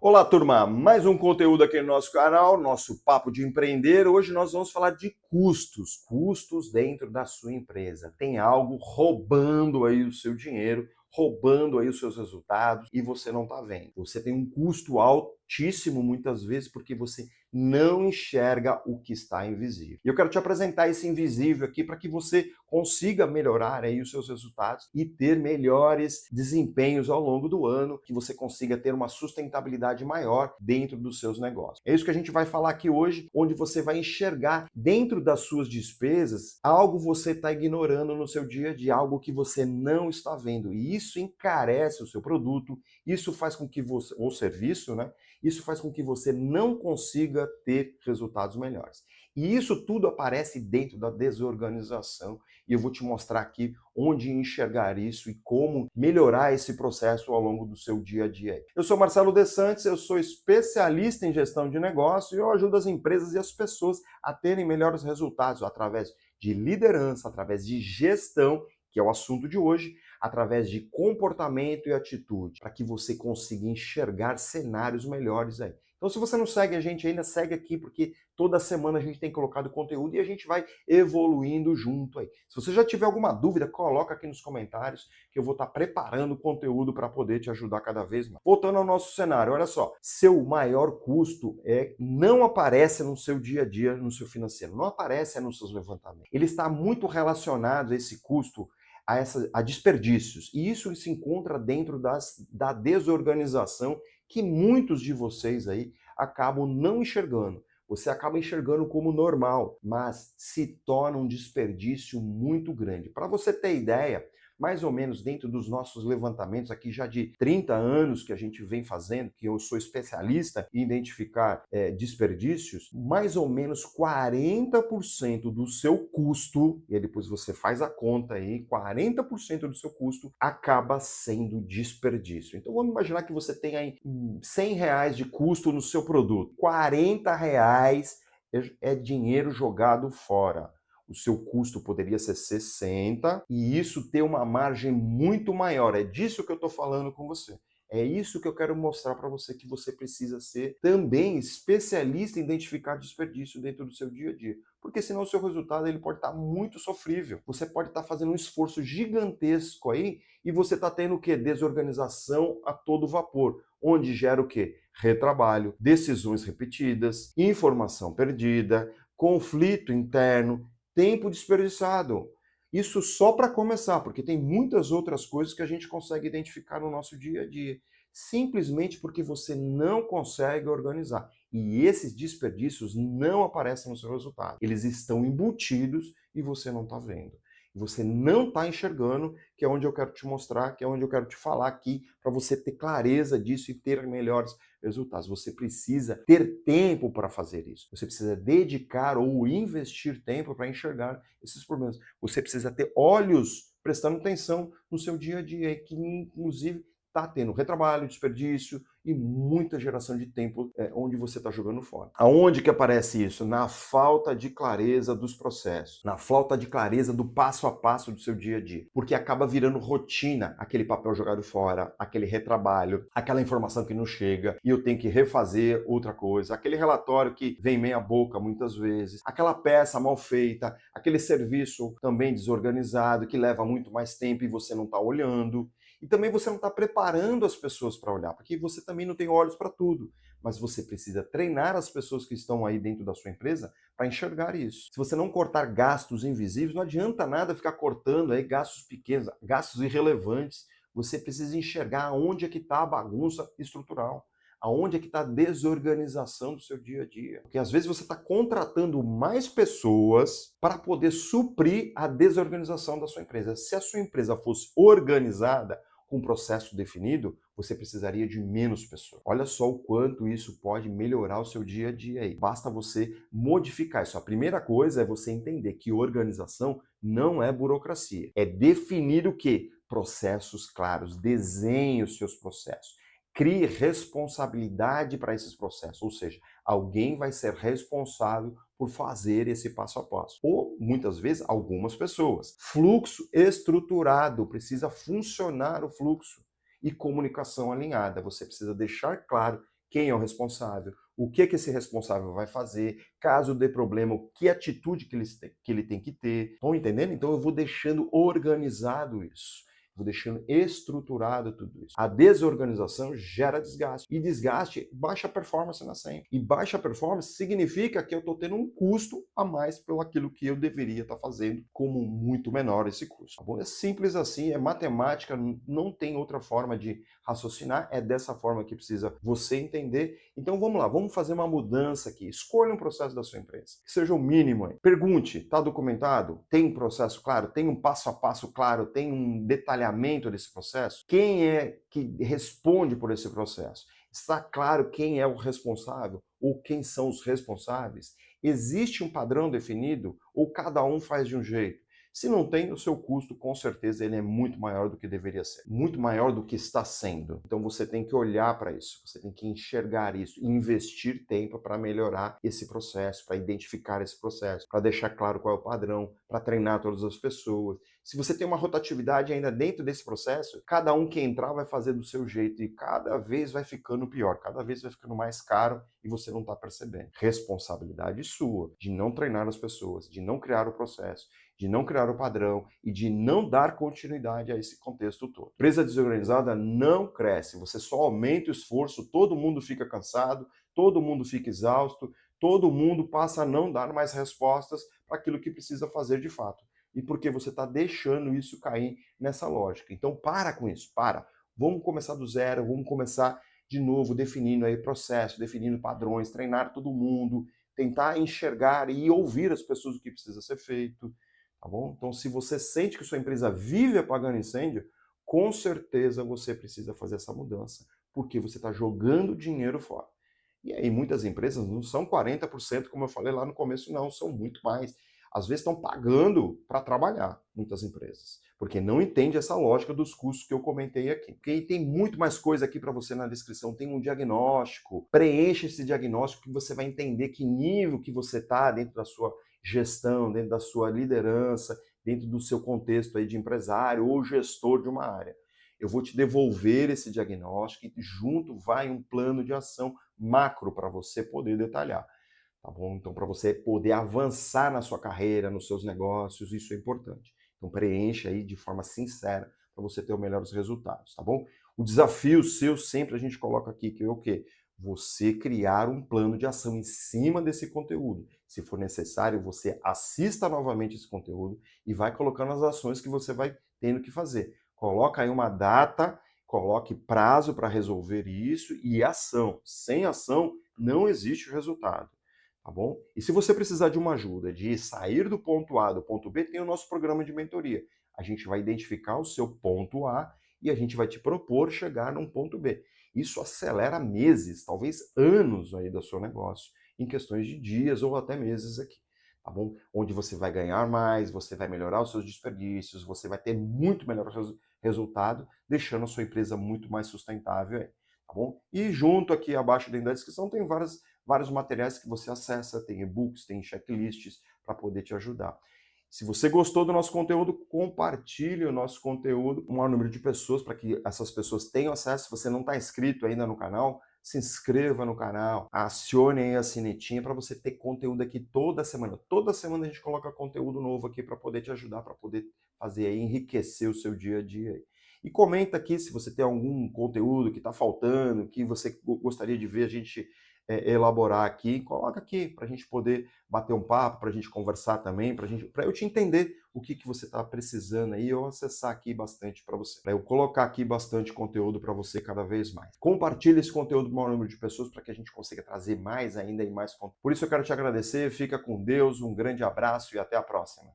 Olá, turma! Mais um conteúdo aqui no nosso canal, nosso Papo de Empreender. Hoje nós vamos falar de custos dentro da sua empresa. Tem algo roubando aí o seu dinheiro, roubando aí os seus resultados e você não está vendo. Você tem um custo altíssimo muitas vezes porque você não enxerga o que está invisível. E eu quero te apresentar esse invisível aqui para que você consiga melhorar aí os seus resultados e ter melhores desempenhos ao longo do ano, que você consiga ter uma sustentabilidade maior dentro dos seus negócios. É isso que a gente vai falar aqui hoje, onde você vai enxergar dentro das suas despesas algo você está ignorando no seu dia a dia, algo que você não está vendo. E isso encarece o seu produto, isso faz com que você, ou serviço, né? Isso faz com que você não consiga ter resultados melhores. E isso tudo aparece dentro da desorganização. E eu vou te mostrar aqui onde enxergar isso e como melhorar esse processo ao longo do seu dia a dia. Eu sou Marcelo De Santos, eu sou especialista em gestão de negócio e eu ajudo as empresas e as pessoas a terem melhores resultados através de liderança, através de gestão, que é o assunto de hoje, através de comportamento e atitude, para que você consiga enxergar cenários melhores aí. Então, se você não segue a gente ainda, segue aqui, porque toda semana a gente tem colocado conteúdo e a gente vai evoluindo junto aí. Se você já tiver alguma dúvida, coloca aqui nos comentários que eu vou estar preparando conteúdo para poder te ajudar cada vez mais. Voltando ao nosso cenário, olha só, seu maior custo não aparece no seu dia a dia, no seu financeiro, não aparece nos seus levantamentos. Ele está muito relacionado a esse custo a desperdícios. E isso se encontra dentro da desorganização que muitos de vocês aí acabam não enxergando. Você acaba enxergando como normal, mas se torna um desperdício muito grande. Para você ter ideia, mais ou menos dentro dos nossos levantamentos aqui já de 30 anos que a gente vem fazendo, que eu sou especialista em identificar desperdícios, mais ou menos 40% do seu custo, e depois você faz a conta aí, 40% do seu custo acaba sendo desperdício. Então vamos imaginar que você tem aí R$ 100 de custo no seu produto, R$ 40 é dinheiro jogado fora. O seu custo poderia ser 60 e isso ter uma margem muito maior. É disso que eu estou falando com você. É isso que eu quero mostrar para você, que você precisa ser também especialista em identificar desperdício dentro do seu dia a dia. Porque senão o seu resultado ele pode estar muito sofrível. Você pode estar fazendo um esforço gigantesco aí e você está tendo o quê? Desorganização a todo vapor. Onde gera o quê? Retrabalho, decisões repetidas, informação perdida, conflito interno, tempo desperdiçado. Isso só para começar, porque tem muitas outras coisas que a gente consegue identificar no nosso dia a dia, simplesmente porque você não consegue organizar. E esses desperdícios não aparecem no seu resultado. Eles estão embutidos e você não está vendo. Você não está enxergando, que é onde eu quero te mostrar, que é onde eu quero te falar aqui, para você ter clareza disso e ter melhores resultados. Você precisa ter tempo para fazer isso. Você precisa dedicar ou investir tempo para enxergar esses problemas. Você precisa ter olhos prestando atenção no seu dia a dia, que inclusive está tendo retrabalho, desperdício e muita geração de tempo onde você está jogando fora. Aonde que aparece isso? Na falta de clareza dos processos, na falta de clareza do passo a passo do seu dia a dia, porque acaba virando rotina aquele papel jogado fora, aquele retrabalho, aquela informação que não chega e eu tenho que refazer outra coisa, aquele relatório que vem meia boca muitas vezes, aquela peça mal feita, aquele serviço também desorganizado que leva muito mais tempo e você não está olhando. E também você não está preparando as pessoas para olhar, porque você também não tem olhos para tudo. Mas você precisa treinar as pessoas que estão aí dentro da sua empresa para enxergar isso. Se você não cortar gastos invisíveis, não adianta nada ficar cortando aí gastos pequenos, gastos irrelevantes. Você precisa enxergar onde é que está a bagunça estrutural, aonde é que está a desorganização do seu dia a dia. Porque às vezes você está contratando mais pessoas para poder suprir a desorganização da sua empresa. Se a sua empresa fosse organizada, com um processo definido, você precisaria de menos pessoas. Olha só o quanto isso pode melhorar o seu dia a dia aí. Basta você modificar isso. A primeira coisa é você entender que organização não é burocracia. É definir o quê? Processos claros. Desenhe os seus processos. Crie responsabilidade para esses processos, ou seja, alguém vai ser responsável por fazer esse passo a passo. Ou, muitas vezes, algumas pessoas. Fluxo estruturado, precisa funcionar o fluxo. E comunicação alinhada, você precisa deixar claro quem é o responsável, o que esse responsável vai fazer, caso dê problema, que atitude que ele tem que ter. Estão entendendo? Então eu vou deixando organizado isso. Vou deixando estruturado tudo isso. A desorganização gera desgaste. E desgaste, baixa performance na senha. E baixa performance significa que eu estou tendo um custo a mais pelo aquilo que eu deveria estar fazendo, como muito menor esse custo. Tá bom? É simples assim, é matemática, não tem outra forma de raciocinar, é dessa forma que precisa você entender. Então vamos lá, vamos fazer uma mudança aqui. Escolha um processo da sua empresa, que seja o mínimo aí. Pergunte, está documentado? Tem um processo claro? Tem um passo a passo claro? Tem um detalhamento desse processo? Quem é que responde por esse processo? Está claro quem é o responsável ou quem são os responsáveis? Existe um padrão definido ou cada um faz de um jeito? Se não tem, o seu custo, com certeza, ele é muito maior do que deveria ser. Muito maior do que está sendo. Então você tem que olhar para isso, você tem que enxergar isso, investir tempo para melhorar esse processo, para identificar esse processo, para deixar claro qual é o padrão, para treinar todas as pessoas. Se você tem uma rotatividade ainda dentro desse processo, cada um que entrar vai fazer do seu jeito e cada vez vai ficando pior, cada vez vai ficando mais caro e você não está percebendo. Responsabilidade sua de não treinar as pessoas, de não criar o processo, de não criar o padrão e de não dar continuidade a esse contexto todo. Empresa desorganizada não cresce, você só aumenta o esforço, todo mundo fica cansado, todo mundo fica exausto, todo mundo passa a não dar mais respostas para aquilo que precisa fazer de fato. E porque você está deixando isso cair nessa lógica. Então para com isso, para. Vamos começar do zero, vamos começar de novo definindo aí processo, definindo padrões, treinar todo mundo, tentar enxergar e ouvir as pessoas o que precisa ser feito. Tá bom? Então, se você sente que sua empresa vive apagando incêndio, com certeza você precisa fazer essa mudança, porque você está jogando dinheiro fora. E aí, muitas empresas não são 40%, como eu falei lá no começo, não, são muito mais. Às vezes estão pagando para trabalhar, muitas empresas, porque não entende essa lógica dos custos que eu comentei aqui. Porque tem muito mais coisa aqui para você na descrição, tem um diagnóstico, preencha esse diagnóstico que você vai entender que nível que você está dentro da sua gestão, dentro da sua liderança, dentro do seu contexto aí de empresário ou gestor de uma área. Eu vou te devolver esse diagnóstico e junto vai um plano de ação macro para você poder detalhar. Tá bom? Então, para você poder avançar na sua carreira, nos seus negócios, isso é importante. Então, preencha aí de forma sincera para você ter os melhores resultados, tá bom? O desafio seu sempre a gente coloca aqui, que é o quê? Você criar um plano de ação em cima desse conteúdo. Se for necessário, você assista novamente esse conteúdo e vai colocando as ações que você vai tendo que fazer. Coloca aí uma data, coloque prazo para resolver isso e ação. Sem ação, não existe o resultado. Tá bom? E se você precisar de uma ajuda de sair do ponto A do ponto B, tem o nosso programa de mentoria. A gente vai identificar o seu ponto A e a gente vai te propor chegar num ponto B. Isso acelera meses, talvez anos aí do seu negócio, em questões de dias ou até meses aqui, tá bom? Onde você vai ganhar mais, você vai melhorar os seus desperdícios, você vai ter muito melhor resultado, deixando a sua empresa muito mais sustentável aí, tá bom? E junto aqui abaixo dentro da descrição tem vários materiais que você acessa, tem e-books, tem checklists para poder te ajudar. Se você gostou do nosso conteúdo, compartilhe o nosso conteúdo com o maior número de pessoas para que essas pessoas tenham acesso. Se você não está inscrito ainda no canal, se inscreva no canal, acione aí a sinetinha para você ter conteúdo aqui toda semana. Toda semana a gente coloca conteúdo novo aqui para poder te ajudar, para poder fazer aí, enriquecer o seu dia a dia aí. E comenta aqui se você tem algum conteúdo que está faltando, que você gostaria de ver a gente elaborar aqui, coloca aqui para a gente poder bater um papo, para a gente conversar também, para eu te entender o que você está precisando aí, eu acessar aqui bastante para você, para eu colocar aqui bastante conteúdo para você cada vez mais. Compartilhe esse conteúdo com o maior número de pessoas para que a gente consiga trazer mais ainda e mais conteúdo. Por isso eu quero te agradecer, fica com Deus, um grande abraço e até a próxima.